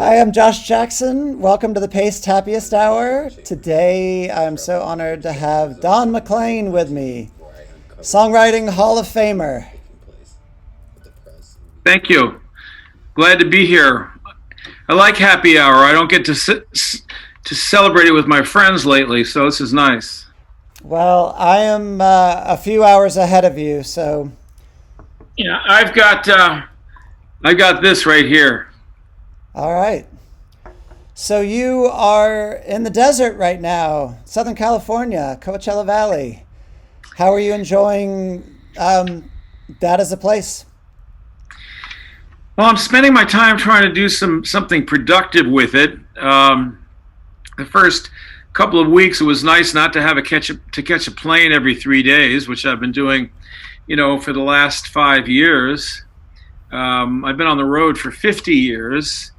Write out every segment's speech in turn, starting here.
Hi, I'm Josh Jackson. Welcome to the Paced Happiest Hour. Today, I'm so honored to have Don McLean with me, Songwriting Hall of Famer. Thank you. Glad to be here. I like happy hour. I don't get to celebrate it with my friends lately, so this is nice. Well, I am a few hours ahead of you, so Yeah, I've got this right here. all right. So you are in the desert right now, Southern California, Coachella Valley. How are you enjoying that as a place? Well, I'm spending my time trying to do something productive with it. The first couple of weeks, it was nice not to have to catch a plane every 3 days, which I've been doing, for the last 5 years. I've been on the road for 50 years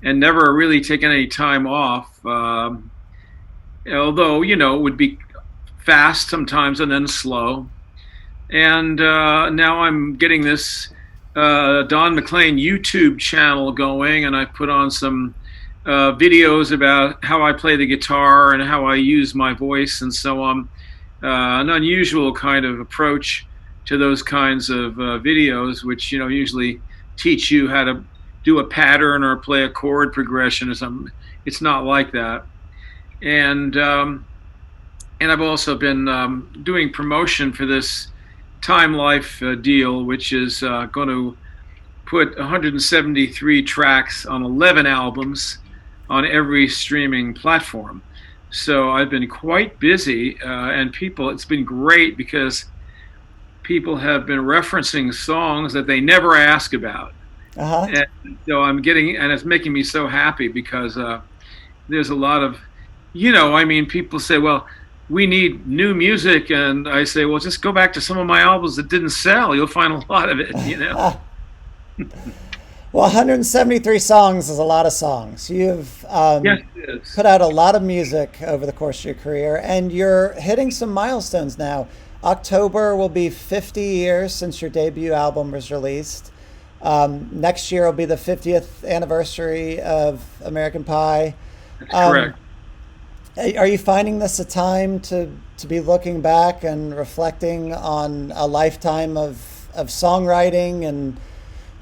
and never really taken any time off. Although, it would be fast sometimes and then slow. And now I'm getting this Don McLean YouTube channel going, and I put on some videos about how I play the guitar and how I use my voice and so on. An unusual kind of approach to those kinds of videos, which usually teach you how to do a pattern or play a chord progression or something. It's not like that. And I've also been doing promotion for this Time Life deal, which is going to put 173 tracks on 11 albums on every streaming platform. So I've been quite busy, and it's been great because people have been referencing songs that they never ask about. Uh-huh. And so and it's making me so happy because there's a lot of, people say, well, we need new music. And I say, well, just go back to some of my albums that didn't sell. You'll find a lot of it. Well, 173 songs is a lot of songs. You've Yes, it is. put out a lot of music over the course of your career, and you're hitting some milestones now. October will be 50 years since your debut album was released. Next year will be the 50th anniversary of American Pie. That's correct. Are you finding this a time to be looking back and reflecting on a lifetime of songwriting and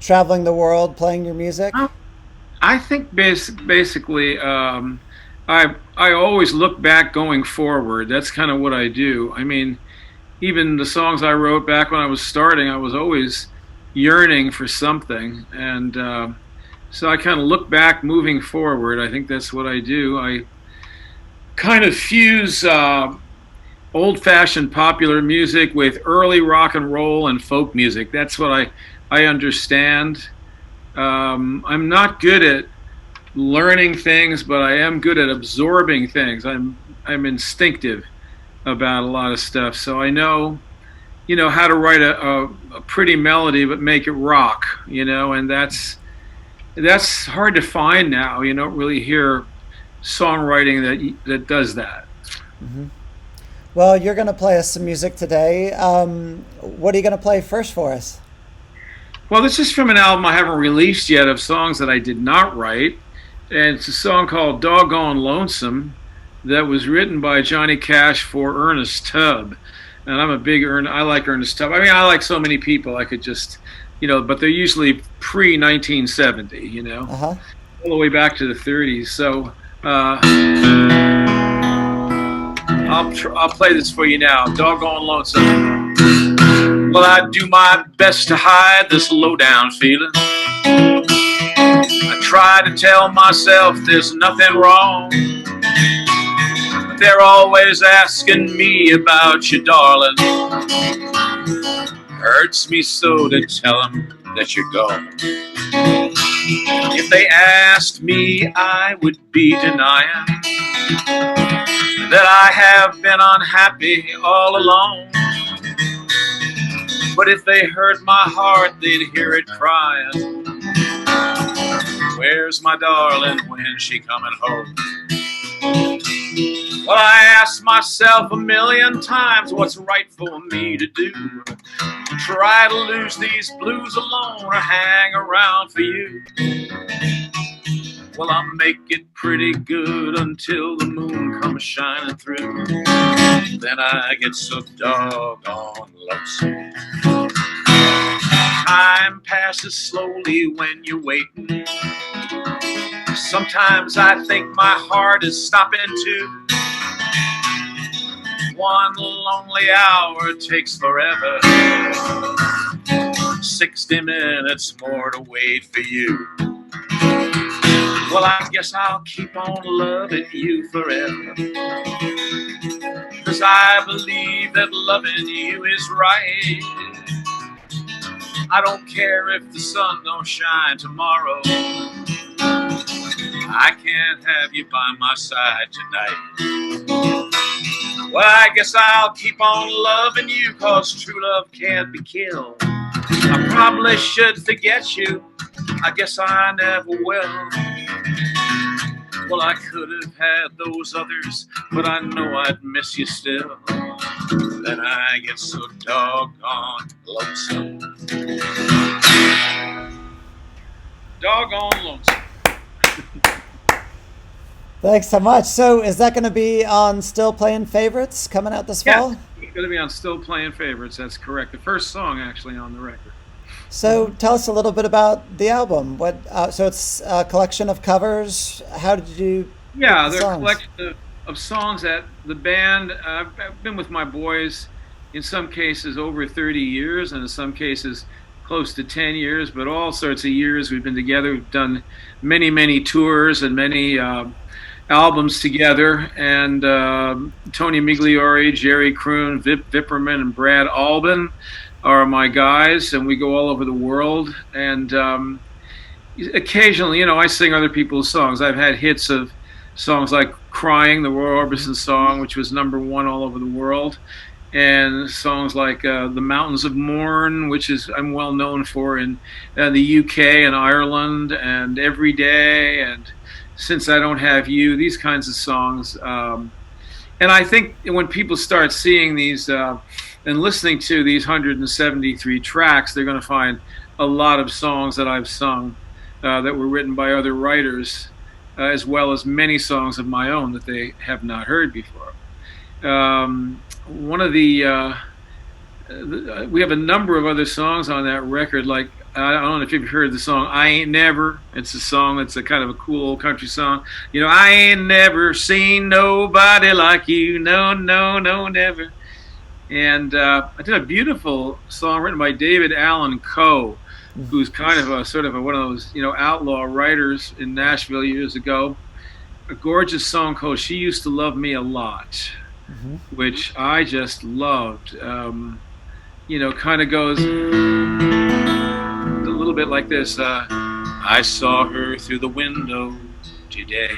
traveling the world playing your music? I think basically, I always look back going forward. That's kind of what I do. I mean, even the songs I wrote back when I was starting, I was always yearning for something, and so I kind of look back moving forward. I think that's what I do. I kind of fuse old-fashioned popular music with early rock and roll and folk music. That's what I understand. I'm not good at learning things, but I am good at absorbing things. I'm instinctive about a lot of stuff, so I know how to write a pretty melody but make it rock. And that's hard to find now. You don't really hear songwriting that does that. Hmm. Well, you're going to play us some music today. What are you going to play first for us? Well, this is from an album I haven't released yet of songs that I did not write, and it's a song called Doggone, Lonesome that was written by Johnny Cash for Ernest Tubb. And I'm a big I like Ernest Tubb. I mean, I like so many people. I could just, but they're usually pre-1970, Uh-huh. all the way back to the 30s. So I'll play this for you now. Doggone Lonesome. Well, I do my best to hide this low-down feeling. I try to tell myself there's nothing wrong. But they're always asking me about you, darling. Hurts me so to tell them that you're gone. If they asked me, I would be denying that I have been unhappy all along. But if they heard my heart, they'd hear it crying. Where's my darling? When's she coming home? Well, I ask myself a million times what's right for me to do. Try to lose these blues alone or hang around for you. Well, I'll make it pretty good until the moon comes shining through. Then I get so doggone lonesome. Time passes slowly when you're waiting. Sometimes I think my heart is stopping too. One lonely hour takes forever. 60 minutes more to wait for you. Well, I guess I'll keep on loving you forever, 'cause I believe that loving you is right. I don't care if the sun don't shine tomorrow. I can't have you by my side tonight. Well, I guess I'll keep on loving you, 'cause true love can't be killed. I probably should forget you. I guess I never will. Well, I could have had those others, but I know I'd miss you still. Then I get so doggone lonesome. Doggone lonesome. Thanks so much. So is that going to be on Still Playing Favorites coming out this fall? It's going to be on Still Playing Favorites. That's correct. The first song actually on the record. So tell us a little bit about the album. So it's a collection of covers. How did you? Yeah, they're a collection of songs that the band. I've been with my boys, in some cases over 30 years, and in some cases close to 10 years. But all sorts of years we've been together. We've done many tours and many albums together. And Tony Migliore, Jerry Kroon, Vip Vipperman, and Brad Albin are my guys, and we go all over the world. And occasionally, I sing other people's songs. I've had hits of songs like Crying, the Roy Orbison song, which was #1 all over the world, and songs like The Mountains of Mourne, which I'm well known for in the UK and Ireland, and Every Day, and Since I Don't Have You, these kinds of songs. And I think when people start seeing these and listening to these 173 tracks, they're going to find a lot of songs that I've sung that were written by other writers, as well as many songs of my own that they have not heard before. One of we have a number of other songs on that record, like, I don't know if you've heard the song I Ain't Never. It's a song that's a kind of a cool old country song. I ain't never seen nobody like you. No, never. And I did a beautiful song written by David Allan Coe, who's kind of one of those, outlaw writers in Nashville years ago. A gorgeous song called She Used to Love Me a Lot, which I just loved. Kind of goes a little bit like this. I saw her through the window today.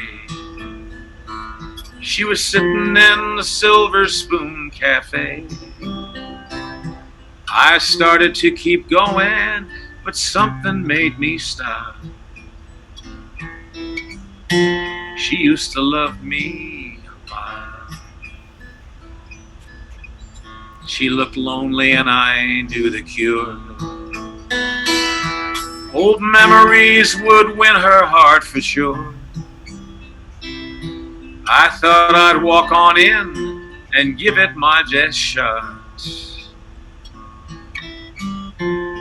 She was sitting in the Silver Spoon Cafe. I started to keep going, but something made me stop. She used to love me a lot. She looked lonely and I knew the cure. Old memories would win her heart for sure. I thought I'd walk on in and give it my best shot.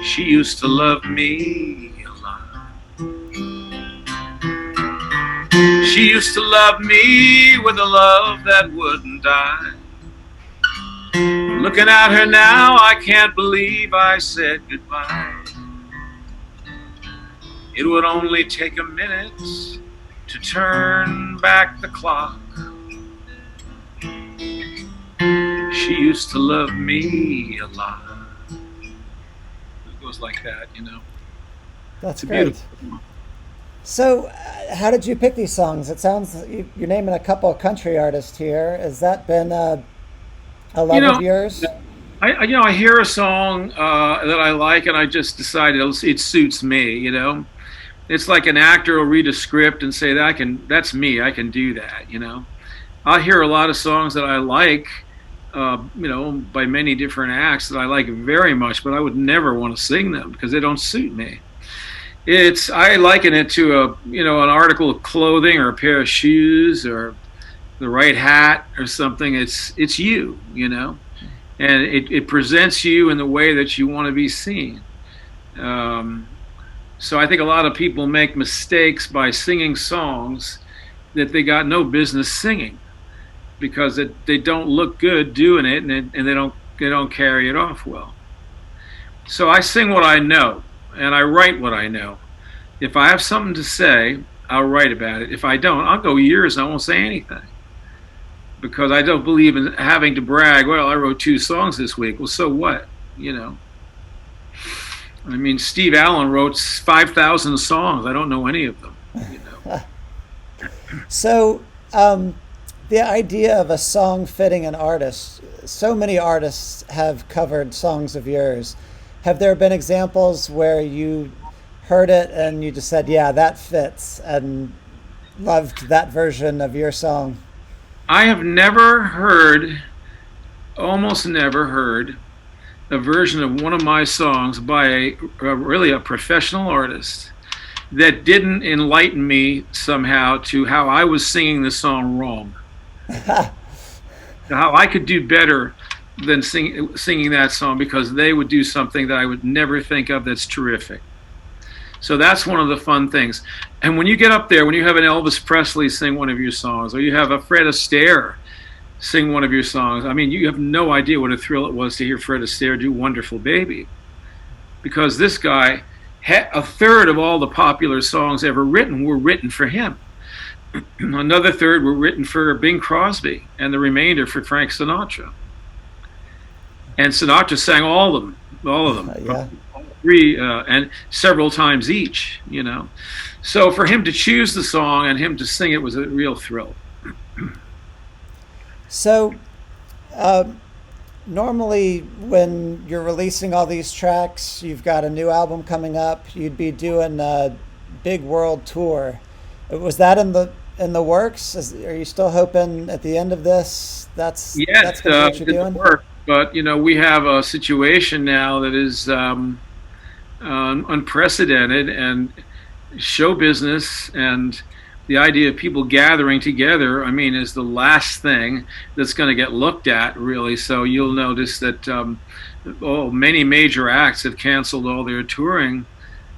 She used to love me a lot. She used to love me with a love that wouldn't die. Looking at her now, I can't believe I said goodbye. It would only take a minute to turn back the clock. She used to love me a lot. It goes like that, That's great. So, how did you pick these songs? It sounds you're naming a couple of country artists here. Has that been a love of yours? I hear a song that I like, and I just decided it suits me. It's like an actor will read a script and say that's me. I can do that. I hear a lot of songs that I like, by many different acts that I like very much, but I would never want to sing them because they don't suit me. I liken it to an article of clothing or a pair of shoes or the right hat or something. It's you, and it presents you in the way that you want to be seen. So I think a lot of people make mistakes by singing songs that they got no business singing because they don't look good doing it, and they don't carry it off well. So I sing what I know, and I write what I know. If I have something to say, I'll write about it. If I don't, I'll go years and I won't say anything, because I don't believe in having to brag. Well, I wrote 2 songs this week. Well, so what? I mean, Steve Allen wrote 5,000 songs. I don't know any of them. So, the idea of a song fitting an artist. So many artists have covered songs of yours. Have there been examples where you heard it and you just said, "Yeah, that fits," and loved that version of your song? I have almost never heard a version of one of my songs by really a professional artist that didn't enlighten me somehow to how I was singing the song wrong. How I could do better than singing that song, because they would do something that I would never think of that's terrific. So that's one of the fun things. And when you get up there, when you have an Elvis Presley sing one of your songs, or you have a Fred Astaire sing one of your songs, I mean, you have no idea what a thrill it was to hear Fred Astaire do Wonderful Baby. Because this guy, a third of all the popular songs ever written were written for him. Another third were written for Bing Crosby, and the remainder for Frank Sinatra. And Sinatra sang all of them, Yeah. 3 and several times each. So for him to choose the song and him to sing it was a real thrill. So, normally when you're releasing all these tracks, you've got a new album coming up. You'd be doing a big world tour. Was that in the works? Are you still hoping at the end of this that's what you're doing? Work, but we have a situation now that is unprecedented, and show business and the idea of people gathering together, I mean, is the last thing that's going to get looked at, really. So you'll notice that many major acts have canceled all their touring.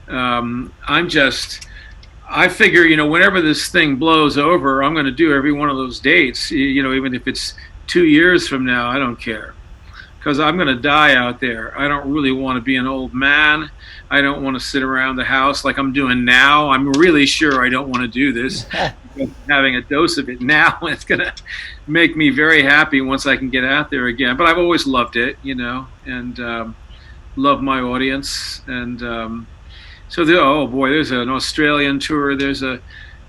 I figure, whenever this thing blows over, I'm going to do every one of those dates, even if it's 2 years from now, I don't care. Because I'm going to die out there. I don't really want to be an old man. I don't want to sit around the house like I'm doing now. I'm really sure I don't want to do this. Having a dose of it now, it's going to make me very happy once I can get out there again. But I've always loved it, and love my audience. And so, there's an Australian tour, there's a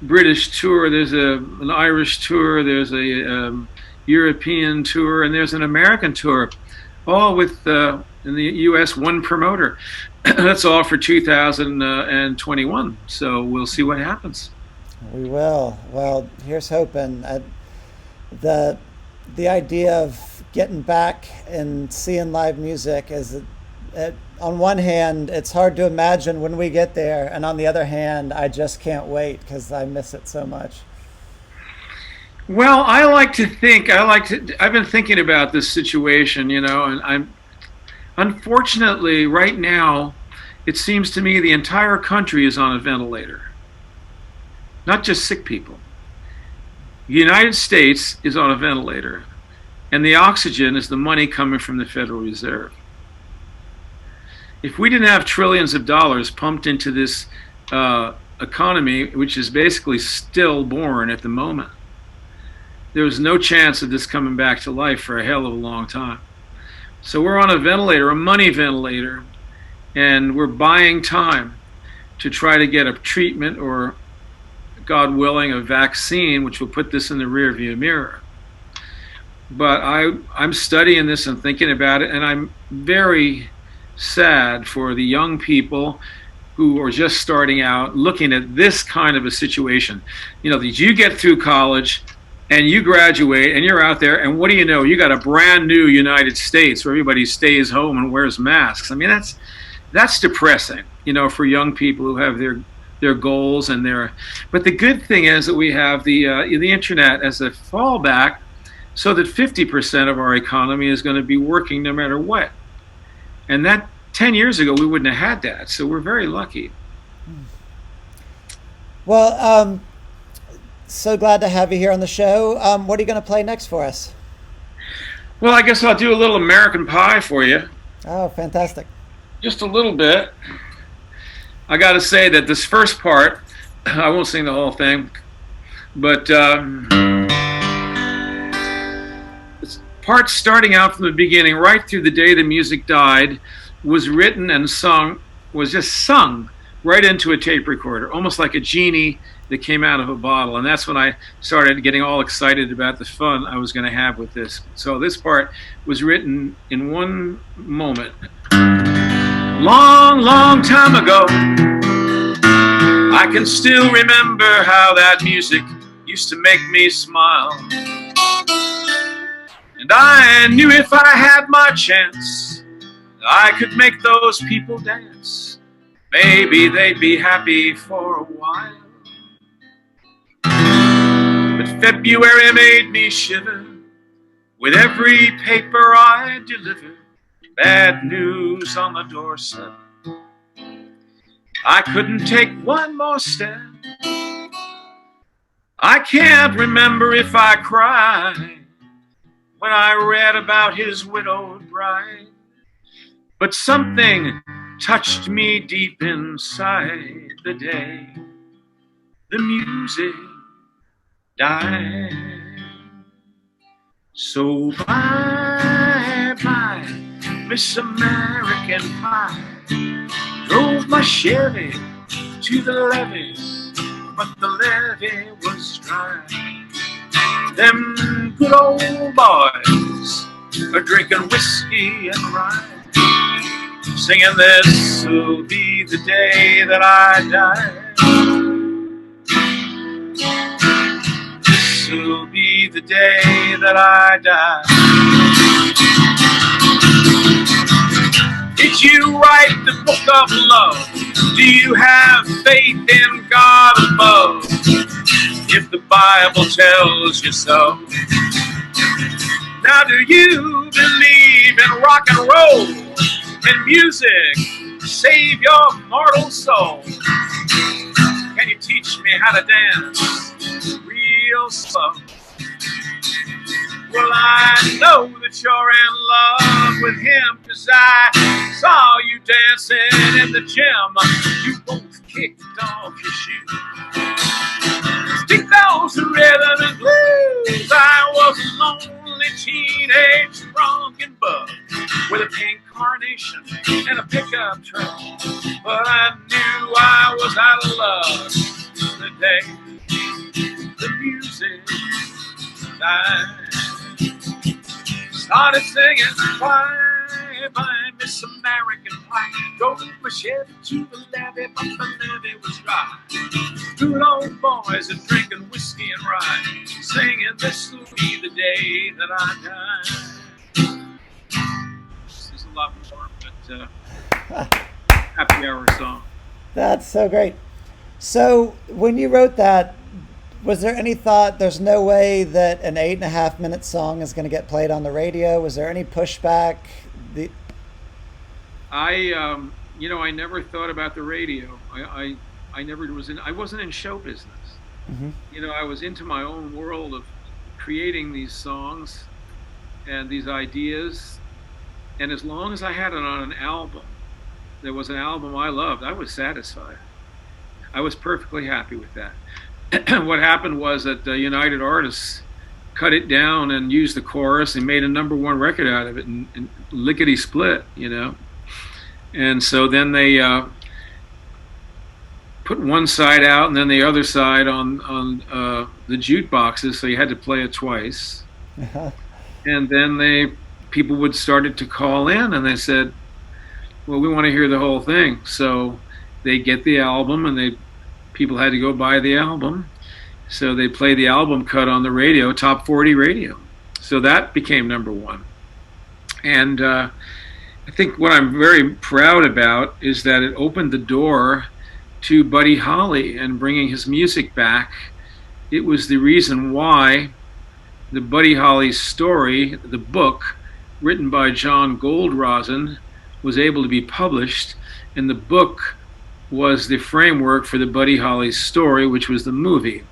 British tour, there's an Irish tour, there's a European tour, and there's an American tour, all with in the U.S. one promoter. That's all for 2021. So we'll see what happens. We will. Well, here's hoping. The idea of getting back and seeing live music is, on one hand, it's hard to imagine when we get there, and on the other hand, I just can't wait because I miss it so much. Well, I've been thinking about this situation, and unfortunately, right now, it seems to me the entire country is on a ventilator. Not just sick people. The United States is on a ventilator, and the oxygen is the money coming from the Federal Reserve. If we didn't have trillions of dollars pumped into this economy, which is basically stillborn at the moment, there was no chance of this coming back to life for a hell of a long time. So we're on a ventilator, a money ventilator, and we're buying time to try to get a treatment or, God willing, a vaccine, which will put this in the rearview mirror. But I'm studying this and thinking about it, and I'm very sad for the young people who are just starting out looking at this kind of a situation. That you get through college and you graduate and you're out there, and what do you know? You got a brand new United States where everybody stays home and wears masks. I mean, that's depressing. for young people who have their goals and but the good thing is that we have the internet as a fallback, so that 50% of our economy is going to be working no matter what. And that 10 years ago, we wouldn't have had that. So we're very lucky. Well, so glad to have you here on the show. What are you going to play next for us? Well, I guess I'll do a little American Pie for you. Oh, fantastic. Just a little bit. I got to say that this first part, I won't sing the whole thing, but this part starting out from the beginning, right through the day the music died, was written and sung, was just sung right into a tape recorder, almost like a genie that came out of a bottle. And that's when I started getting all excited about the fun I was going to have with this. So this part was written in one moment. Long, long time ago, I can still remember how that music used to make me smile. And I knew if I had my chance, I could make those people dance. Maybe they'd be happy for a while. But February made me shiver with every paper I delivered. Bad news on the doorstep. I couldn't take one more step. I can't remember if I cried when I read about his widowed bride. But something touched me deep inside the day the music died. So bye-bye, Miss American Pie. Drove my Chevy to the levee, but the levee was dry. Them good old boys are drinking whiskey and rye, singing this'll be the day that I die. This'll be the day that I die. Did you write the book of love? Do you have faith in God above? If the Bible tells you so. Now do you believe in rock and roll and music save your mortal soul? Can you teach me how to dance real slow? Well, I know that you're in love with him, 'cause I saw you dancing in the gym. You both kicked off your shoes. Stick those rhythm and blues. I was a lonely teenage drunken bug with a pink carnation and a pickup truck. But I knew I was out of love the day the music died. Started singing bye-bye, Miss American Pie. Drove my Chevy to the levee, but the levee was dry. Good old boys are drinking whiskey and rye, singing this'll be the day that I die. This is a lot more, but happy hour song. That's so great. So when you wrote that, was there any thought there's no way that an 8.5-minute song is going to get played on the radio? Was there any pushback? I never thought about the radio. I wasn't in show business. Mm-hmm. I was into my own world of creating these songs and these ideas. And as long as I had it on an album, there was an album I loved, I was satisfied. I was perfectly happy with that. What happened was that United Artists cut it down and used the chorus and made a #1 record out of it, and lickety split, And so then they put one side out and then the other side on the jukeboxes, so you had to play it twice. Uh-huh. And then people would started to call in and they said, well, we want to hear the whole thing. So they get the album and people had to go buy the album. So they play the album cut on the radio, top 40 radio. So that became #1. And I think what I'm very proud about is that it opened the door to Buddy Holly and bringing his music back. It was the reason why the Buddy Holly story, the book written by John Goldrosen, was able to be published. And the book was the framework for the Buddy Holly story, which was the movie.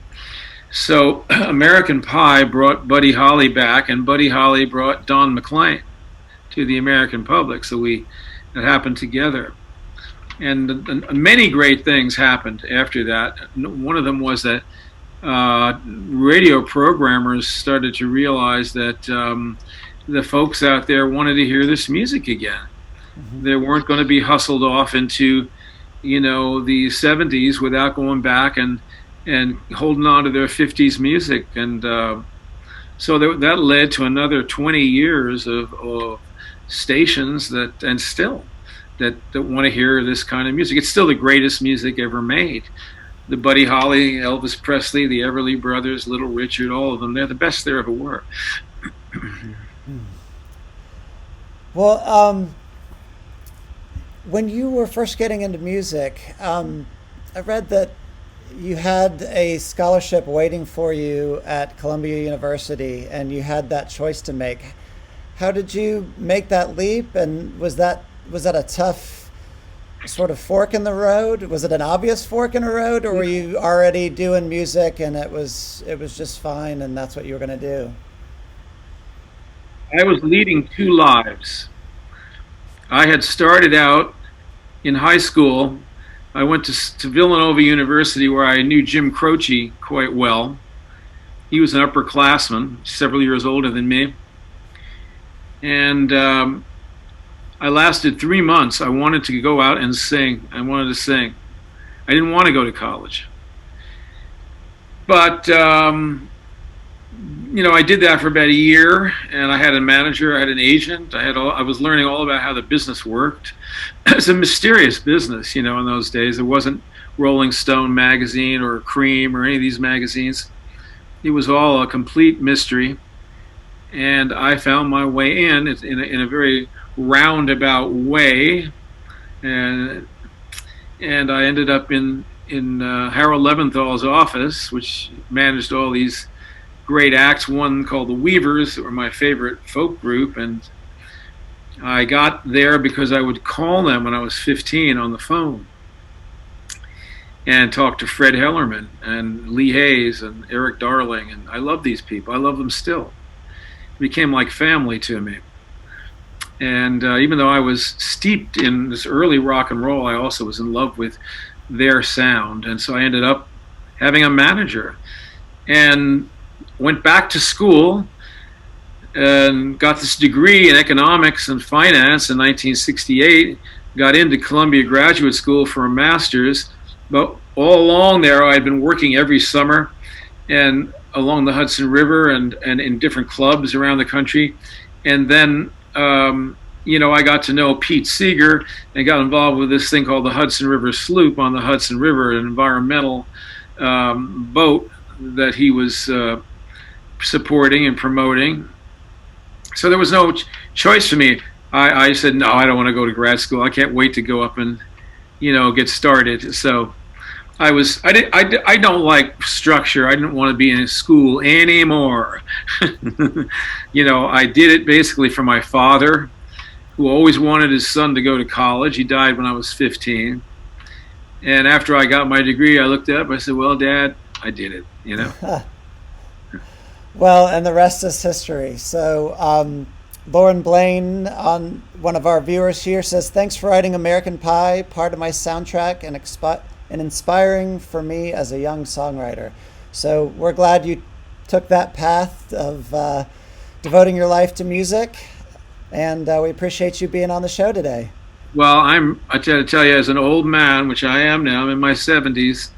So American Pie brought Buddy Holly back, and Buddy Holly brought Don McLean to the American public. So it happened together. And many great things happened after that. One of them was that radio programmers started to realize that the folks out there wanted to hear this music again. Mm-hmm. They weren't going to be hustled off into, the 70s without going back and holding on to their 50s music. And so that led to another 20 years of stations that want to hear this kind of music. It's still the greatest music ever made. The Buddy Holly, Elvis Presley, the Everly Brothers, Little Richard, all of them, they're the best there ever were. Well, when you were first getting into music, I read that you had a scholarship waiting for you at Columbia University, and you had that choice to make. How did you make that leap, and was that a tough sort of fork in the road? Was it an obvious fork in the road, or were you already doing music and it was just fine and that's what you were going to do? I was leading two lives. I had started out in high school. I went to Villanova University, where I knew Jim Croce quite well. He was an upperclassman, several years older than me. And I lasted 3 months. I wanted to go out and sing. I wanted to sing. I didn't want to go to college. But, I did that for about a year, and I had a manager, I had an agent, I was learning all about how the business worked. It's a mysterious business, in those days. It wasn't Rolling Stone magazine or Cream or any of these magazines. It was all a complete mystery. And I found my way in a very roundabout way, and I ended up in Harold Leventhal's office, which managed all these great acts. One called the Weavers, that were my favorite folk group, and I got there because I would call them when I was 15 on the phone and talk to Fred Hellerman and Lee Hayes and Eric Darling, and I love these people. I love them still. It became like family to me. And even though I was steeped in this early rock and roll, I also was in love with their sound. And so I ended up having a manager and went back to school and got this degree in economics and finance in 1968, got into Columbia Graduate School for a master's. But all along there, I'd been working every summer and along the Hudson River and in different clubs around the country. And then, I got to know Pete Seeger and got involved with this thing called the Hudson River Sloop on the Hudson River, an environmental boat that he was supporting and promoting. So there was no choice for me. I said, no, I don't want to go to grad school. I can't wait to go up and, get started. So I don't like structure. I didn't want to be in a school anymore. I did it basically for my father, who always wanted his son to go to college. He died when I was 15. And after I got my degree, I looked up, I said, well, Dad, I did it, Well, and the rest is history. So Lauren Blaine, on one of our viewers here, says, thanks for writing American Pie, part of my soundtrack and inspiring for me as a young songwriter. So we're glad you took that path of devoting your life to music, and we appreciate you being on the show today. Well, I got to tell you, as an old man, which I am now, I'm in my 70s,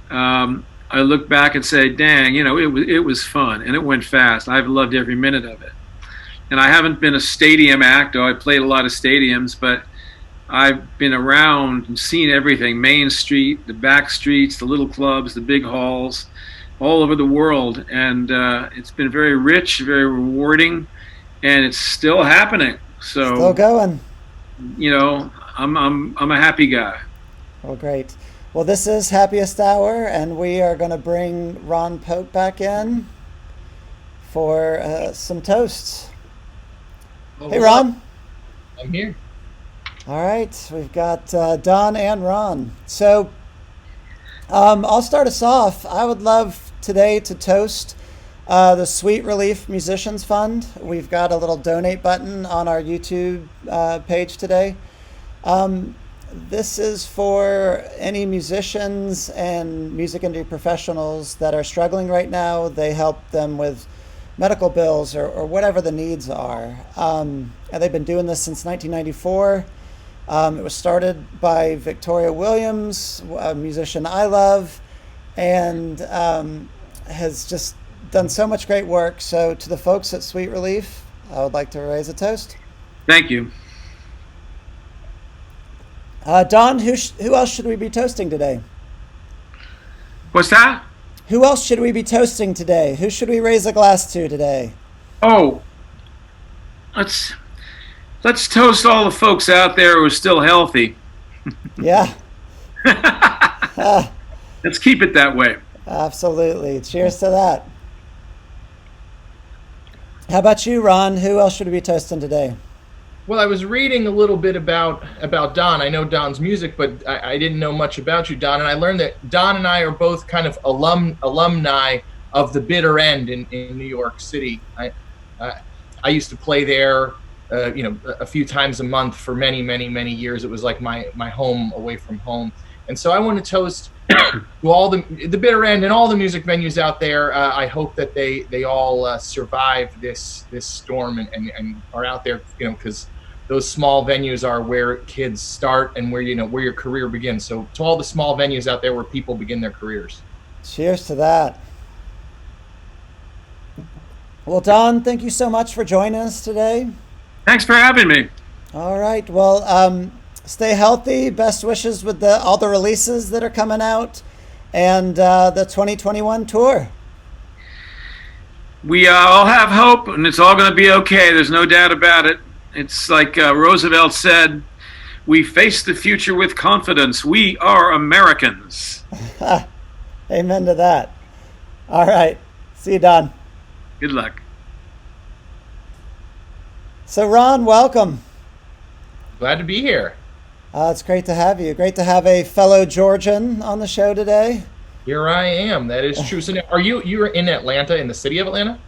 I look back and say, dang, it was fun, and it went fast. I've loved every minute of it. And I haven't been a stadium actor. I played a lot of stadiums, but I've been around and seen everything: Main Street, the back streets, the little clubs, the big halls, all over the world. And it's been very rich, very rewarding, and it's still happening. So still going. I'm a happy guy. Well, great. Well, this is Happiest Hour, and we are going to bring Ron Pope back in for some toasts. Oh, Hey, Ron. I'm here. All right, we've got Don and Ron. So I'll start us off. I would love today to toast the Sweet Relief Musicians Fund. We've got a little donate button on our YouTube page today. This is for any musicians and music industry professionals that are struggling right now. They help them with medical bills or whatever the needs are. And they've been doing this since 1994. It was started by Victoria Williams, a musician I love, and has just done so much great work. So to the folks at Sweet Relief, I would like to raise a toast. Thank you. Don, who else should we be toasting today? What's that? Who else should we be toasting today? Who should we raise a glass to today? Oh, let's toast all the folks out there who are still healthy. Yeah. Let's keep it that way. Absolutely. Cheers to that. How about you, Ron? Who else should we be toasting today? Well, I was reading a little bit about Don. I know Don's music, but I didn't know much about you, Don. And I learned that Don and I are both kind of alumni of the Bitter End in New York City. I used to play there, a few times a month for many, many, many years. It was like my home away from home. And so I want to toast to all the Bitter End and all the music venues out there. I hope that they all survive this storm and are out there, because those small venues are where kids start and where your career begins. So to all the small venues out there where people begin their careers. Cheers to that. Well, Don, thank you so much for joining us today. Thanks for having me. All right. Well, stay healthy. Best wishes with all the releases that are coming out and the 2021 tour. We all have hope, and it's all going to be okay. There's no doubt about it. It's like Roosevelt said, we face the future with confidence. We are Americans. Amen to that. All right. See you, Don. Good luck. So, Ron, welcome. Glad to be here. It's great to have you. Great to have a fellow Georgian on the show today. Here I am. That is true. So now, you're in Atlanta, in the city of Atlanta?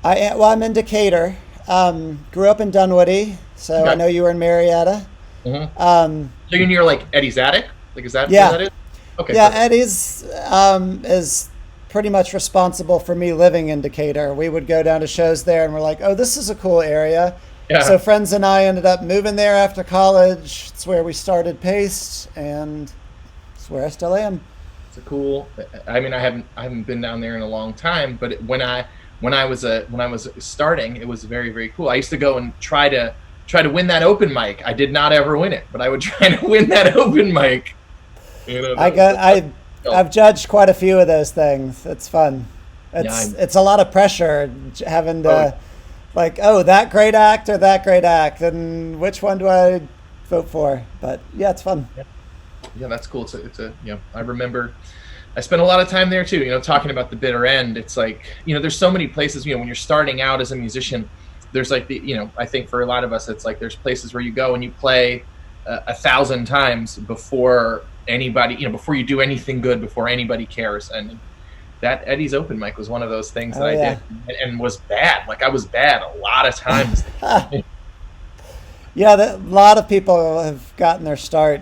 I'm in Decatur. Grew up in Dunwoody, so Okay. I know you were in Marietta. Mm-hmm. So you're near like Eddie's Attic? Like, is that Yeah. where that is? Okay. Yeah, perfect. Eddie's is pretty much responsible for me living in Decatur. We would go down to shows there, and we're like, oh, this is a cool area. Yeah. So friends and I ended up moving there after college. It's where we started Paste, and it's where I still am. It's a cool. I mean, I haven't been down there in a long time, but when I was starting, it was very, very cool. I used to go and try to win that open mic. I did not ever win it, but I would try to win that open mic. I've judged quite a few of those things. It's fun. It's a lot of pressure having to that great act or that great act, and which one do I vote for? But yeah, it's fun. Yeah, that's cool. I remember I spent a lot of time there too, talking about the Bitter End. It's like, there's so many places, when you're starting out as a musician, there's like I think for a lot of us, it's like there's places where you go and you play 1,000 times before anybody, before you do anything good, before anybody cares. And that Eddie's open mic was one of those things that I did and was bad. Like, I was bad a lot of times. Yeah, a lot of people have gotten their start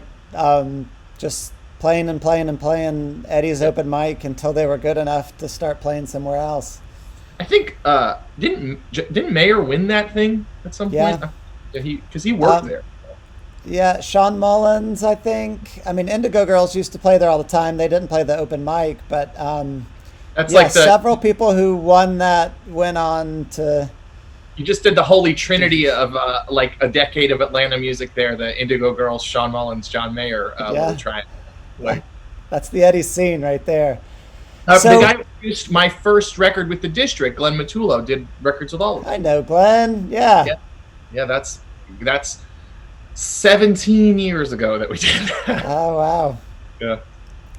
just playing and playing and playing Eddie's open mic until they were good enough to start playing somewhere else. I think didn't Mayer win that thing at some point? Yeah, because he worked there. Yeah, Sean Mullins, I think. I mean, Indigo Girls used to play there all the time. They didn't play the open mic, but several people who won that went on to. You just did the holy trinity of like a decade of Atlanta music there. The Indigo Girls, Sean Mullins, John Mayer. Little triangle. That's the Eddie scene right there. The guy who produced my first record with the District, Glenn Matullo, did records with all of them. I know Glenn. Yeah. That's 17 years ago that we did that. Oh, wow. Yeah.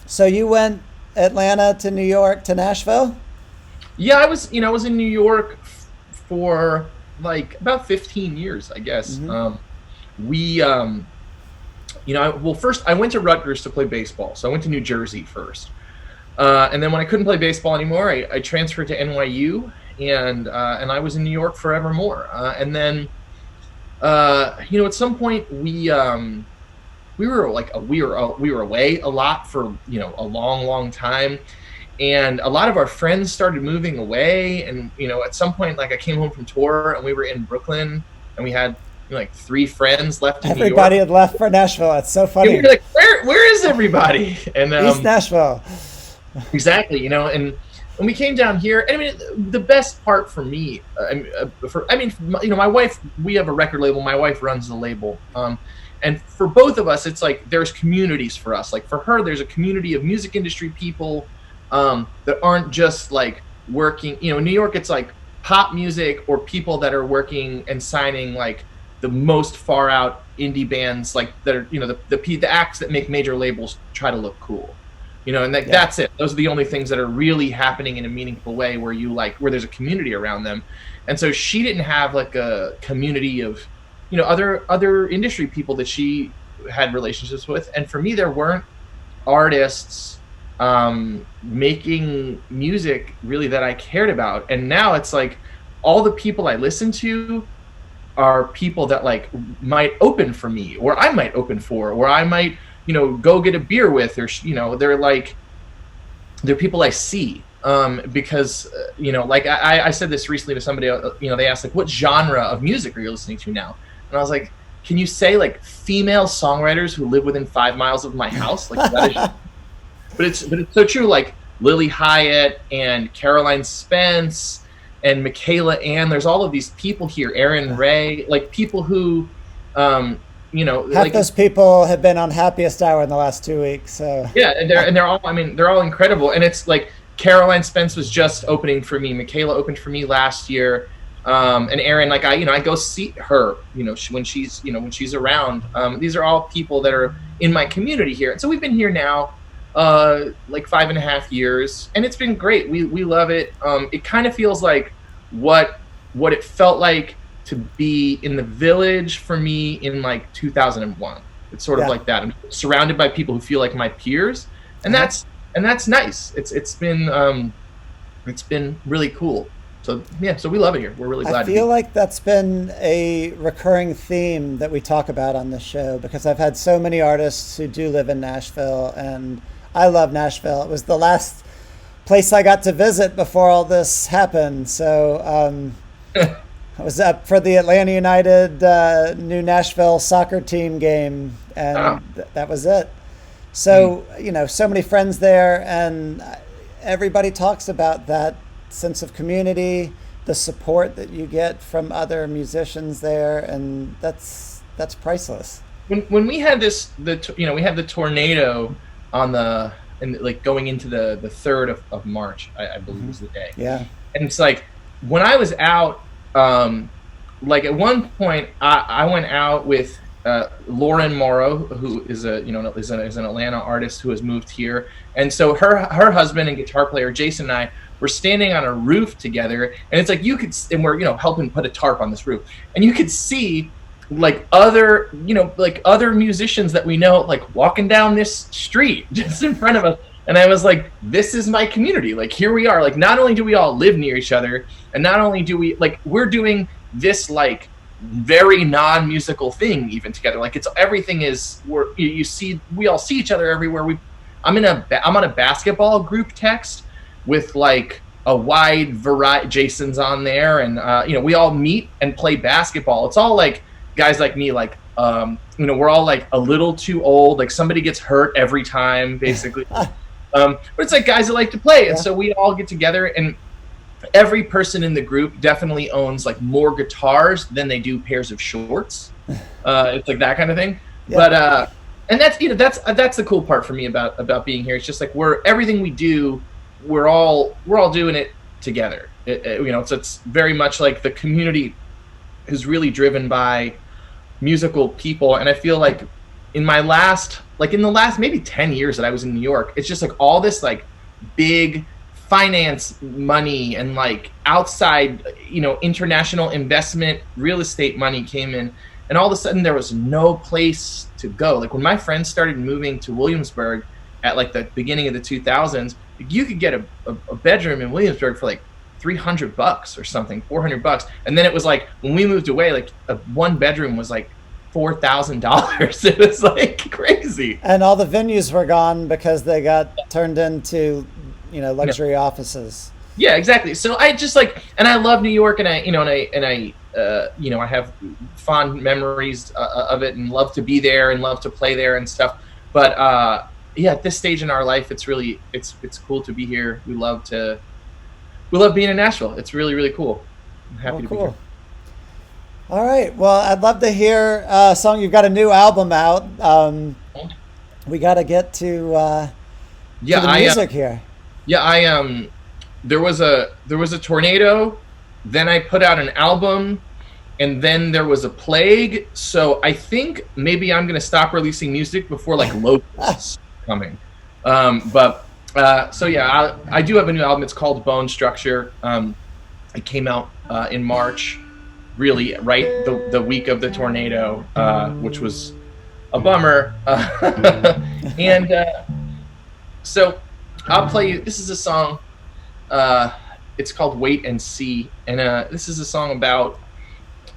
So you went Atlanta to New York to Nashville? Yeah, I was in New York for like about 15 years, I guess. First I went to Rutgers to play baseball. So I went to New Jersey first. And then when I couldn't play baseball anymore, I transferred to NYU, and I was in New York forevermore. And then, at some point we were away a lot for a long time, and a lot of our friends started moving away. And at some point, like I came home from tour, and we were in Brooklyn, and we had like 3 friends left in New York. Everybody had left for Nashville. That's so funny. And we were like, where is everybody? And East Nashville. Exactly, and when we came down here, and I mean, the best part for me, my wife, we have a record label. My wife runs the label, and for both of us, it's like there's communities for us. Like for her, there's a community of music industry people that aren't just like working. In New York, it's like pop music or people that are working and signing like the most far out indie bands, like that are the acts that make major labels try to look cool. And that's it. Those are the only things that are really happening in a meaningful way where there's a community around them. And so she didn't have like a community of, other industry people that she had relationships with. And for me, there weren't artists making music really that I cared about. And now it's like all the people I listen to are people that like might open for me, or I might open for, or I might go get a beer with, or they're people I see because like I said this recently to somebody. They asked like, what genre of music are you listening to now? And I was like, can you say like female songwriters who live within 5 miles of my house? Like that is, but it's so true. Like Lily Hyatt and Caroline Spence and Michaela Ann. There's all of these people here. Aaron Ray, like people who. Half those people have been on Happiest Hour in the last 2 weeks. So yeah, and they're all. I mean, they're all incredible. And it's like Caroline Spence was just opening for me. Michaela opened for me last year, and Erin. Like I go see her. When she's around. These are all people that are in my community here. And so we've been here now, like 5.5 years, and it's been great. We love it. It kind of feels like what it felt like to be in the Village for me in like 2001. It's sort of like that. I'm surrounded by people who feel like my peers, and that's nice. It's been really cool. So yeah, so we love it here. We're really glad. I feel like that's been a recurring theme that we talk about on this show, because I've had so many artists who do live in Nashville, and I love Nashville. It was the last place I got to visit before all this happened. So I was up for the Atlanta United new Nashville soccer team game, and that was it. So, so many friends there, and everybody talks about that sense of community, the support that you get from other musicians there, and that's priceless. When we had we had the tornado on going into the 3rd of March, I believe was the day. Yeah. And it's like when I was out. Like at one point, I went out with Lauren Morrow, who is an Atlanta artist who has moved here, and so her husband and guitar player Jason and I were standing on a roof together, and it's like and we're helping put a tarp on this roof, and you could see like other musicians that we know like walking down this street just in front of us. And I was like, this is my community. Like, here we are. Like, not only do we all live near each other, and not only do we, like, we're doing this, like, very non-musical thing even together. Like, everything is, we all see each other everywhere. I'm on a basketball group text with, like, a wide variety. Jason's on there, and, we all meet and play basketball. It's all, like, guys like me, like, we're all, like, a little too old. Like, somebody gets hurt every time, basically. But it's like guys that like to play, and so we all get together, and every person in the group definitely owns like more guitars than they do pairs of shorts. It's like that kind of thing. Yeah. But and that's the cool part for me about being here. It's just like everything we do, we're all doing it together. So it's very much like the community is really driven by musical people. And I feel like in the last maybe 10 years that I was in New York, it's just like all this like big finance money and like outside, international investment real estate money came in, and all of a sudden there was no place to go. Like when my friends started moving to Williamsburg at like the beginning of the 2000s, you could get a bedroom in Williamsburg for like $300 or something, $400. And then it was like when we moved away, like one bedroom was like $4,000. It was like crazy. And all the venues were gone because they got turned into, luxury offices. Yeah, exactly. So I just like, and I love New York, and I have fond memories of it, and love to be there and love to play there and stuff. But at this stage in our life, it's really, it's cool to be here. We love being in Nashville. It's really, really cool. I'm happy to be here. All right. Well, I'd love to hear a song. You've got a new album out. We got to get to the music here. Yeah, there was a tornado, then I put out an album, and then there was a plague. So I think maybe I'm gonna stop releasing music before like locusts coming. So yeah, I do have a new album. It's called Bone Structure. It came out in March, really right the week of the tornado, which was a bummer. So I'll play you. This is a song. It's called Wait and See, and this is a song about,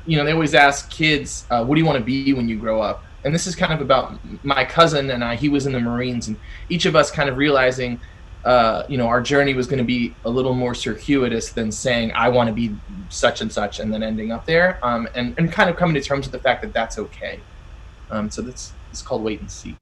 they always ask kids, what do you want to be when you grow up? And this is kind of about my cousin and I. He was in the Marines, and each of us kind of realizing, our journey was going to be a little more circuitous than saying, I want to be such and such, and then ending up there, and kind of coming to terms with the fact that that's okay. So it's called Wait and See.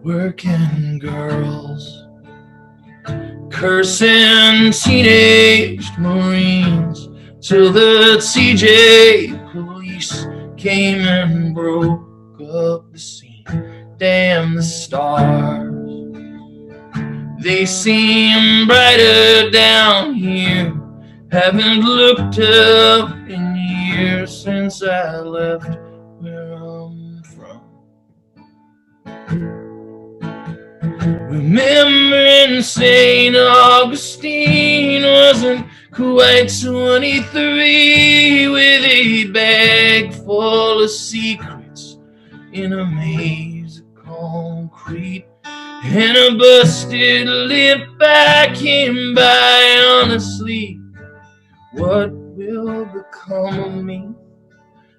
Working girls, cursing teenage Marines, till the TJ police came and broke up the scene. Damn the stars, they seem brighter down here. Haven't looked up in years since I left where I'm from. Remembering St. Augustine wasn't quite 23, with a bag full of secrets in a maze of concrete, and a busted lip I came by. Honestly, what will become of me?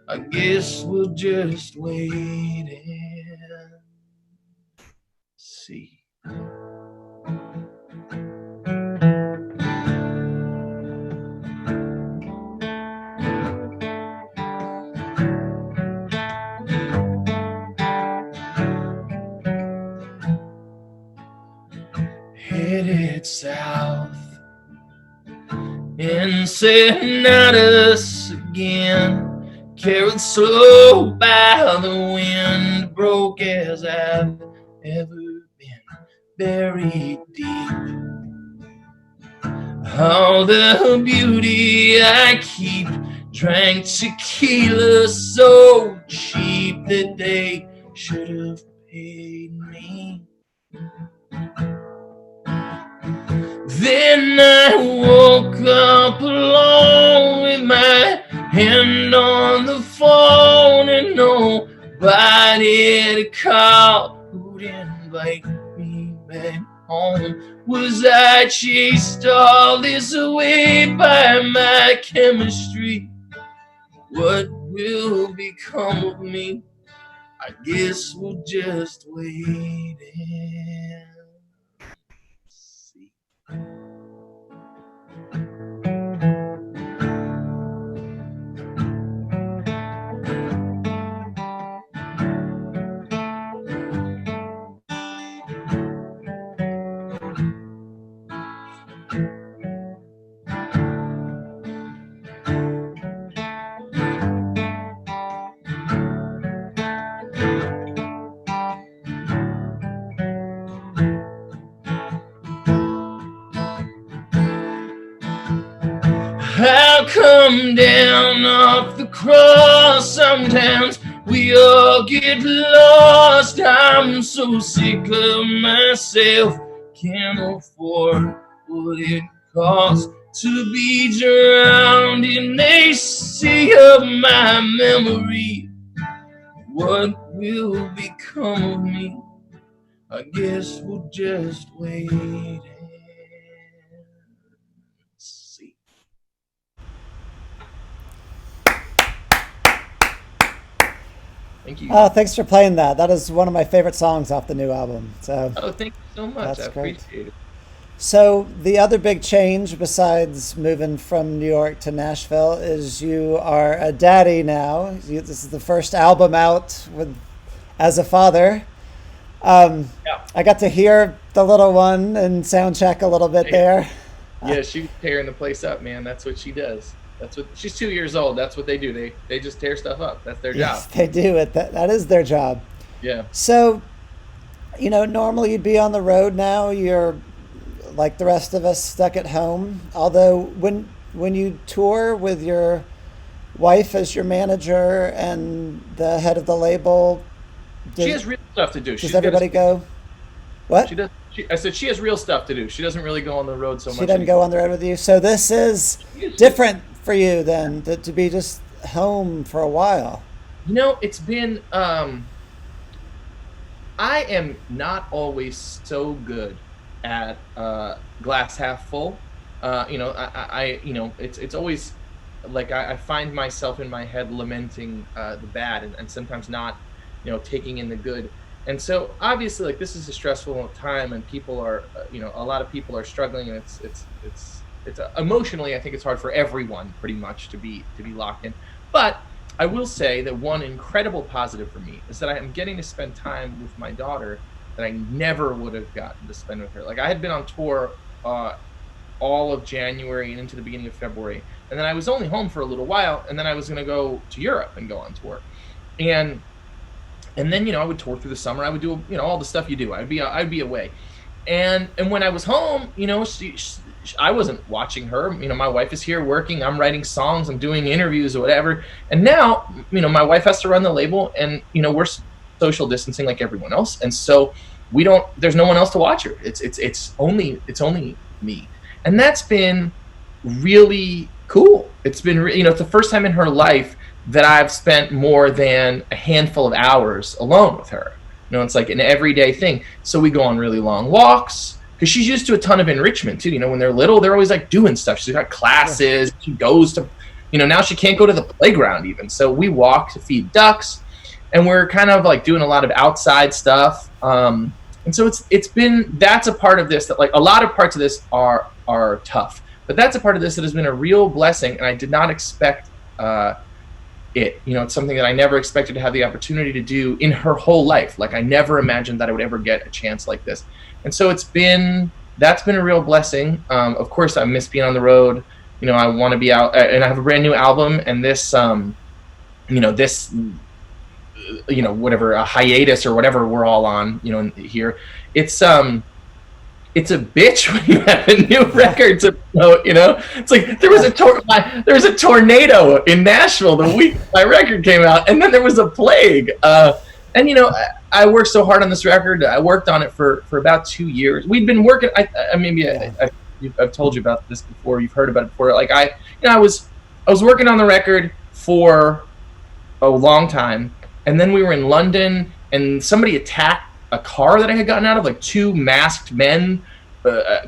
I guess we'll just wait and see. Headed south and said not us again. Carried slow by the wind, broke as I've ever been, buried deep. All the beauty I keep, drank tequila so cheap that they should have paid me. Then I woke up alone with my hand on the phone, and nobody to call who'd invite me back home. Was I chased all this away by my chemistry? What will become of me? I guess we'll just wait and see. come down off the cross. Sometimes we all get lost. I'm so sick of myself, can't afford what it costs to be drowned in a sea of my memory. What will become of me? I guess we'll just wait and see. Thank you. Oh, thanks for playing that. That is one of my favorite songs off the new album. So, Oh, thank you so much. That's I great. appreciate it. so the other big change besides moving from New York to Nashville is you are a daddy now. This is the first album out as a father. Yeah. I got to hear the little one and sound check a little bit there. Yeah, she's tearing the place up, man. That's what she does. She's 2 years old. That's what they do. They just tear stuff up. That's their Yes, job. they do it. That is their job. Yeah. So, normally you'd be on the road. Now you're like the rest of us, stuck at home. Although when you tour with your wife as your manager and the head of the label, She has real stuff to do. does everybody go? What? She does. I said she has real stuff to do. She doesn't really go on the road so much. She doesn't go on the road with you. So this is different for you then to be just home for a while. It's been. I am not always so good at glass half full. It's always like I find myself in my head lamenting the bad and sometimes not, taking in the good. And so obviously, like, this is a stressful time, and people are, a lot of people are struggling, and it's emotionally, I think it's hard for everyone pretty much to be locked in. But I will say that one incredible positive for me is that I am getting to spend time with my daughter that I never would have gotten to spend with her. Like, I had been on tour all of January and into the beginning of February, and then I was only home for a little while, and then I was going to go to Europe and go on tour, and then I would tour through the summer. I would do all the stuff you do. I'd be away, and when I was home, I wasn't watching her. My wife is here working. I'm writing songs. I'm doing interviews or whatever. And now, my wife has to run the label, and we're social distancing like everyone else, and so there's no one else to watch her. It's only me, and that's been really cool. It's been it's the first time in her life that I've spent more than a handful of hours alone with her. It's like an everyday thing. So we go on really long walks, because she's used to a ton of enrichment too. When they're little, they're always like doing stuff. She's got classes. She goes to, now she can't go to the playground even. So we walk to feed ducks, and we're kind of like doing a lot of outside stuff. And so that's a part of this that, like, a lot of parts of this are tough, but that's a part of this that has been a real blessing, and I did not expect it. It's something that I never expected to have the opportunity to do in her whole life. Like, I never imagined that I would ever get a chance like this. And so that's been a real blessing. Of course, I miss being on the road. I want to be out, and I have a brand new album, and this whatever, a hiatus or whatever we're all on, here, it's a bitch when you have a new record to promote. It's like there was a tornado in Nashville the week my record came out, and then there was a plague. And I worked so hard on this record. I worked on it for about 2 years. We'd been working. I've told you about this before. You've heard about it before. Like I was working on the record for a long time, and then we were in London, and somebody attacked a car that I had gotten out of. Like, two masked men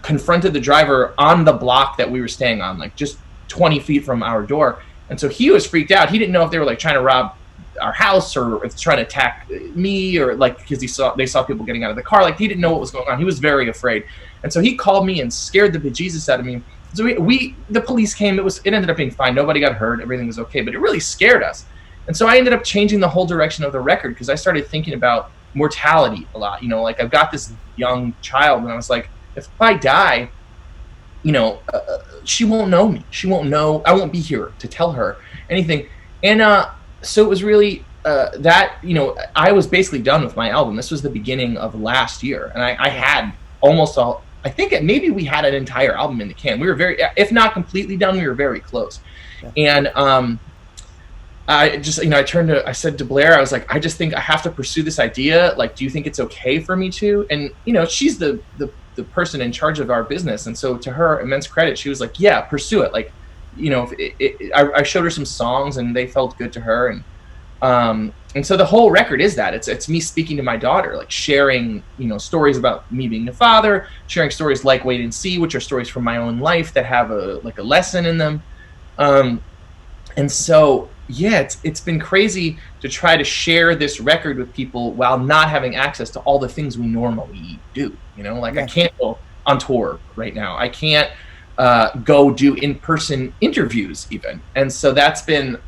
confronted the driver on the block that we were staying on, like just 20 feet from our door. And so he was freaked out. He didn't know if they were like trying to rob our house or if trying to attack me, or like, because they saw people getting out of the car. Like, he didn't know what was going on. He was very afraid. And so he called me and scared the bejesus out of me. So the police came. It ended up being fine. Nobody got hurt. Everything was okay. But it really scared us. And so I ended up changing the whole direction of the record, because I started thinking about mortality a lot. Like, I've got this young child, and I was like, if I die, she won't know me. She won't know. I won't be here to tell her anything. And so it was really that, I was basically done with my album. This was the beginning of last year, and I had almost I think maybe we had an entire album in the can. We were very, if not completely done, we were very close. Yeah. And I just, I said to Blair, I was like, I just think I have to pursue this idea. Like, do you think it's okay for me to? And, she's the person in charge of our business. And so to her immense credit, she was like, yeah, pursue it. Like, I showed her some songs and they felt good to her. And so the whole record is that it's me speaking to my daughter, like sharing, stories about me being the father, sharing stories like Wait and See, which are stories from my own life that have a lesson in them. And so, yeah, it's been crazy to try to share this record with people while not having access to all the things we normally do. I can't go on tour right now. I can't go do in-person interviews even. And so that's been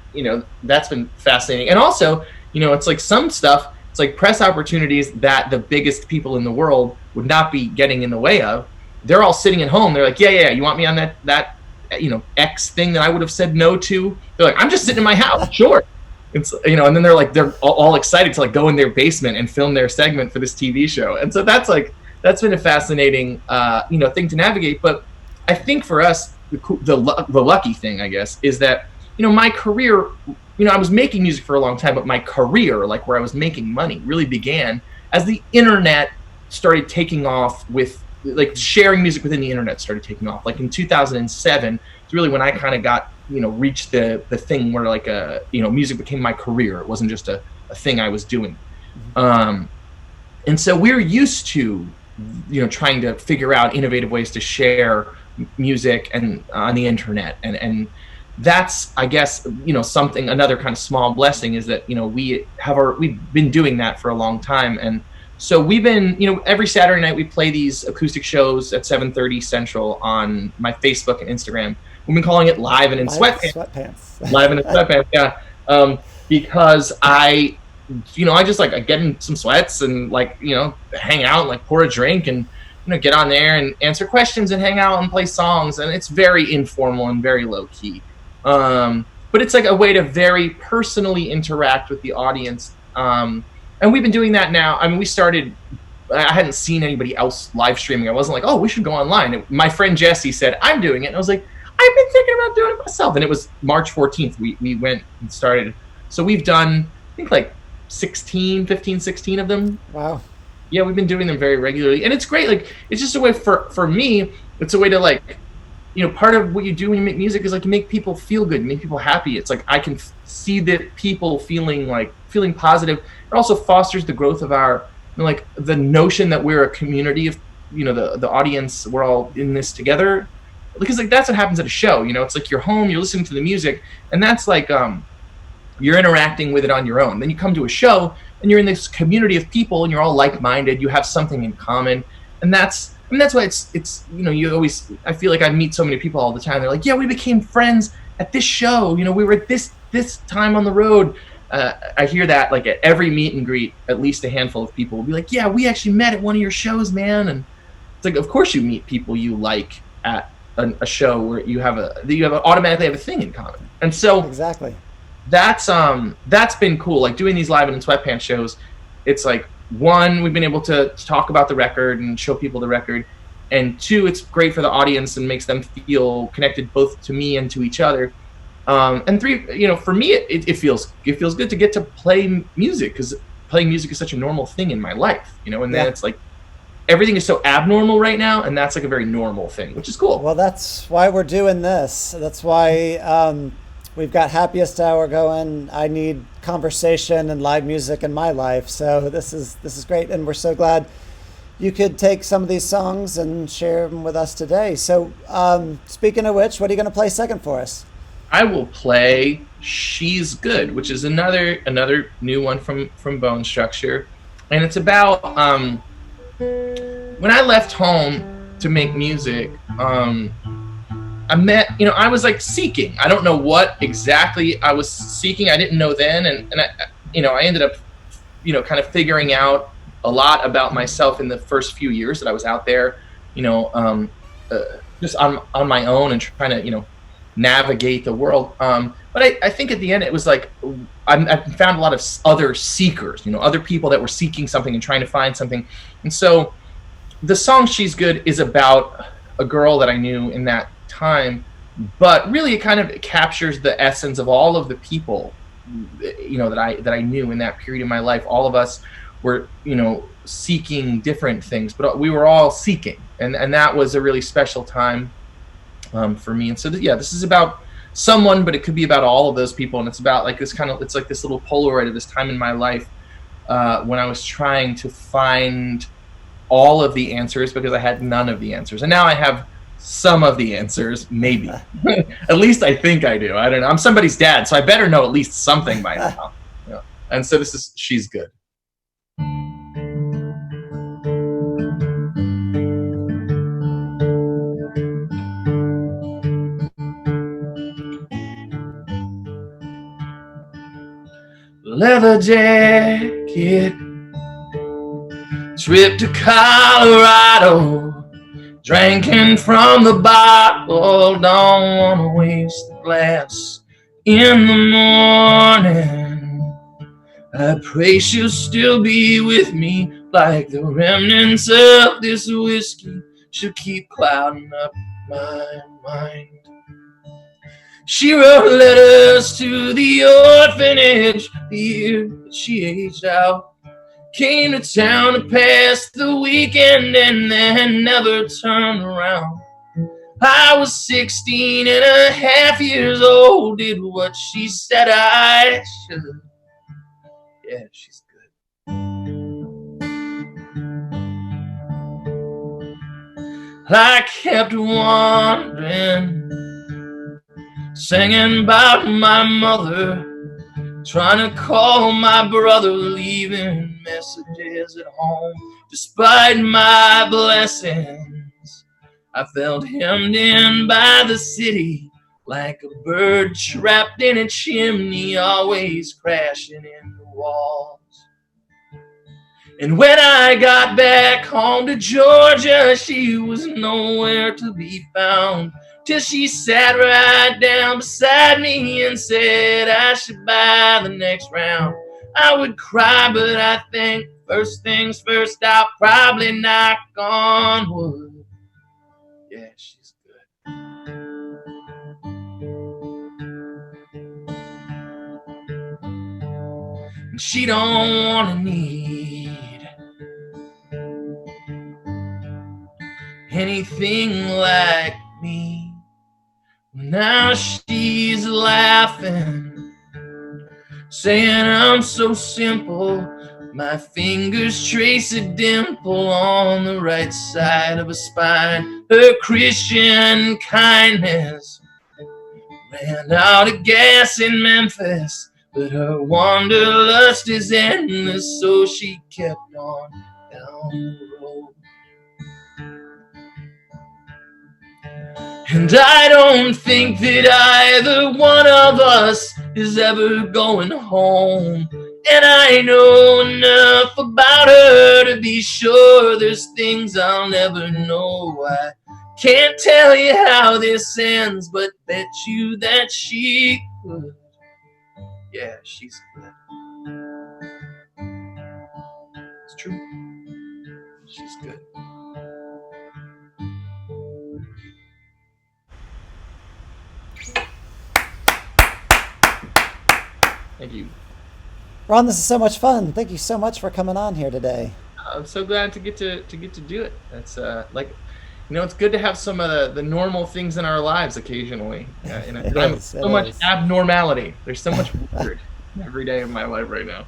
fascinating. And also, it's like some stuff, it's like press opportunities that the biggest people in the world would not be getting in the way of. They're all sitting at home. They're like, yeah, you want me on that X thing that I would have said no to? They're like, I'm just sitting in my house, sure. It's, and then they're all excited to like go in their basement and film their segment for this TV show. And so that's been a fascinating, thing to navigate. But I think for us, the lucky thing, I guess, is that, my career, I was making music for a long time, but my career, like where I was making money, really began as the internet started taking off with, like, sharing music within the internet started taking off. Like in 2007, it's really when I kind of got, reached the thing where like, music became my career. It wasn't just a thing I was doing. And so we're used to, trying to figure out innovative ways to share music and on the internet. And that's, I guess, something, another kind of small blessing is that, we've been doing that for a long time. And so we've been, every Saturday night we play these acoustic shows at 7:30 Central on my Facebook and Instagram. We've been calling it Live and in Sweatpants. Live and in Sweatpants, yeah. Because I just I get in some sweats and hang out and pour a drink and, get on there and answer questions and hang out and play songs. And it's very informal and very low key. But it's like a way to very personally interact with the audience. And we've been doing that now. I mean, I hadn't seen anybody else live streaming. I wasn't like, oh, we should go online. My friend Jesse said, I'm doing it. And I was like, I've been thinking about doing it myself. And it was March 14th. We went and started. So we've done, I think 15, 16 of them. Wow. Yeah, we've been doing them very regularly. And it's great. Like, it's just a way for me, it's a way to part of what you do when you make music is you make people feel good, you make people happy. It's I can see that people feeling positive. It also fosters the growth of our, the notion that we're a community of, the audience, we're all in this together. Because that's what happens at a show, it's you're home, you're listening to the music, and that's you're interacting with it on your own. Then you come to a show and you're in this community of people and you're all like-minded, you have something in common. And that's why it's you always, I feel like I meet so many people all the time. They're like, yeah, we became friends at this show. We were at this time on the road. I hear that at every meet and greet, at least a handful of people will be like, yeah, we actually met at one of your shows, man. And it's of course you meet people you like at a show where you automatically have a thing in common. And so exactly, that's been cool. Doing these Live and in Sweatpants shows, it's one, we've been able to talk about the record and show people the record, and two, it's great for the audience and makes them feel connected both to me and to each other. And three, for me, it feels good to get to play music, because playing music is such a normal thing in my life, and then it's everything is so abnormal right now, and that's a very normal thing, which is cool. Well, that's why we're doing this. That's why we've got Happiest Hour going. I need conversation and live music in my life. So this is great. And we're so glad you could take some of these songs and share them with us today. So speaking of which, what are you going to play second for us? I will play She's Good, which is another new one from Bone Structure. And it's about when I left home to make music, I met, I was seeking. I don't know what exactly I was seeking. I didn't know then. And I ended up, kind of figuring out a lot about myself in the first few years that I was out there, just on my own and trying to, navigate the world. But I think at the end it was I found a lot of other seekers, other people that were seeking something and trying to find something. And so the song She's Good is about a girl that I knew in that time, but really it kind of captures the essence of all of the people, you know, that I knew in that period of my life. All of us were, you know, seeking different things, but we were all seeking, and that was a really special time for me. And so this is about someone, but it could be about all of those people, and it's about like this kind of, it's like this little Polaroid of this time in my life when I was trying to find all of the answers, because I had none of the answers, and now I have some of the answers, maybe. At least I think I do. I don't know. I'm somebody's dad, so I better know at least something by now. Yeah. And so this is She's Good. Leather jacket, trip to Colorado, drinking from the bottle, don't wanna waste the glass. In the morning, I pray she'll still be with me, like the remnants of this whiskey she'll keep clouding up my mind. She wrote letters to the orphanage the year that she aged out. Came to town to pass the weekend and then never turned around. I was 16 and a half years old, did what she said I should. Yeah, she's good. I kept wondering, singing about my mother, trying to call my brother, leaving messages at home. Despite my blessings, I felt hemmed in by the city, like a bird trapped in a chimney, always crashing into walls. And when I got back home to Georgia, she was nowhere to be found, till she sat right down beside me and said I should buy the next round. I would cry, but I think first things first, I'll probably knock on wood. Yeah, she's good. And she don't wanna need anything like me. Now she's laughing, saying I'm so simple. My fingers trace a dimple on the right side of a spine. Her Christian kindness ran out of gas in Memphis, but her wanderlust is endless, so she kept on down the road. And I don't think that either one of us is ever going home. And I know enough about her to be sure there's things I'll never know. I can't tell you how this ends, but bet you that she could. Yeah, she's good. It's true. She's good. Thank you. Ron, this is so much fun. Thank you so much for coming on here today. I'm so glad to get to do it. That's like, you know, it's good to have some of the normal things in our lives occasionally. In a time of so much abnormality. There's so much weird every day of my life right now.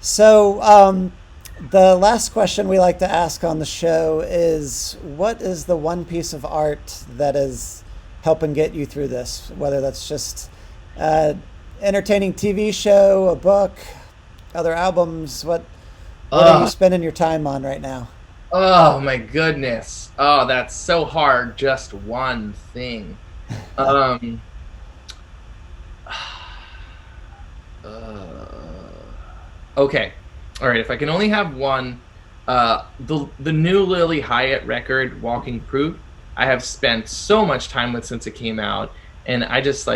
So the last question we like to ask on the show is, what is the one piece of art that is helping get you through this? Whether that's just entertaining TV show, a book, other albums, what are you spending your time on right now? Oh my goodness. Oh, that's so hard. Just one thing. Okay. All right. If I can only have one, the new Lily Hyatt record, Walking Proof, I have spent so much time with since it came out, and I just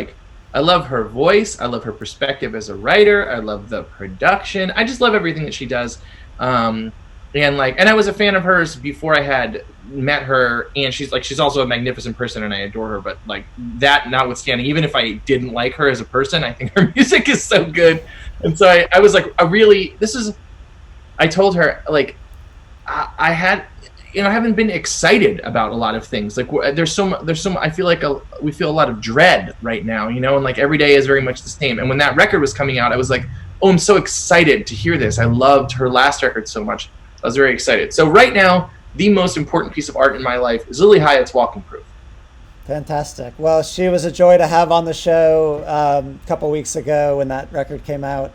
I love her voice. I love her perspective as a writer. I love the production. I just love everything that she does. and I was a fan of hers before I had met her, and she's also a magnificent person, and I adore her. But like that notwithstanding, even if I didn't like her as a person, I think her music is so good. And so I was like, I told her, like, I haven't been excited about a lot of things. Like there's so I feel like we feel a lot of dread right now, and like every day is very much the same. And when that record was coming out, I was like, oh, I'm so excited to hear this. I loved her last record so much. I was very excited. So right now, the most important piece of art in my life is Lily Hyatt's Walking Proof. Fantastic. Well, she was a joy to have on the show a couple weeks ago when that record came out.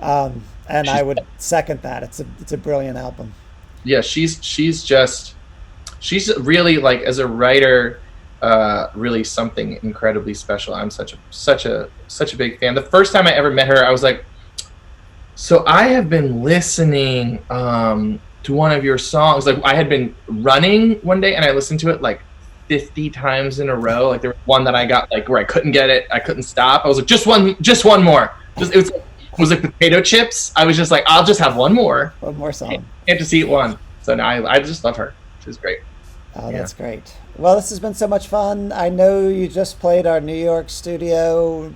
And I would second that. It's a brilliant album. Yeah, she's really, like, as a writer, really something incredibly special. I'm such a big fan. The first time I ever met her, I was like, so I have been listening to one of your songs. Like, I had been running one day and I listened to it like 50 times in a row. Like, there was one that I got, like, where I couldn't get it, I couldn't stop. I was like, just one more. It was like potato chips. I was just like, I'll just have one more song. I have to see it one. So now I just love her. She's great. Oh, that's great. Well, this has been so much fun. I know you just played our New York studio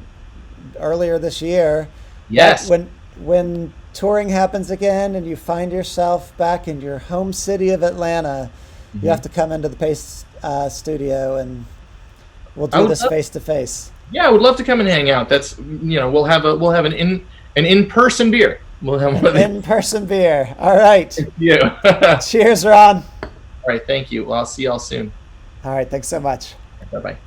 earlier this year. Yes. When touring happens again and you find yourself back in your home city of Atlanta, you have to come into the Pace studio, and we'll do this face to face. Yeah, I would love to come and hang out. That's we'll have an in-person beer. We'll have one in-person beer. All right. Yeah. Cheers, Ron. All right, thank you. Well, I'll see y'all soon. All right, thanks so much. Bye-bye.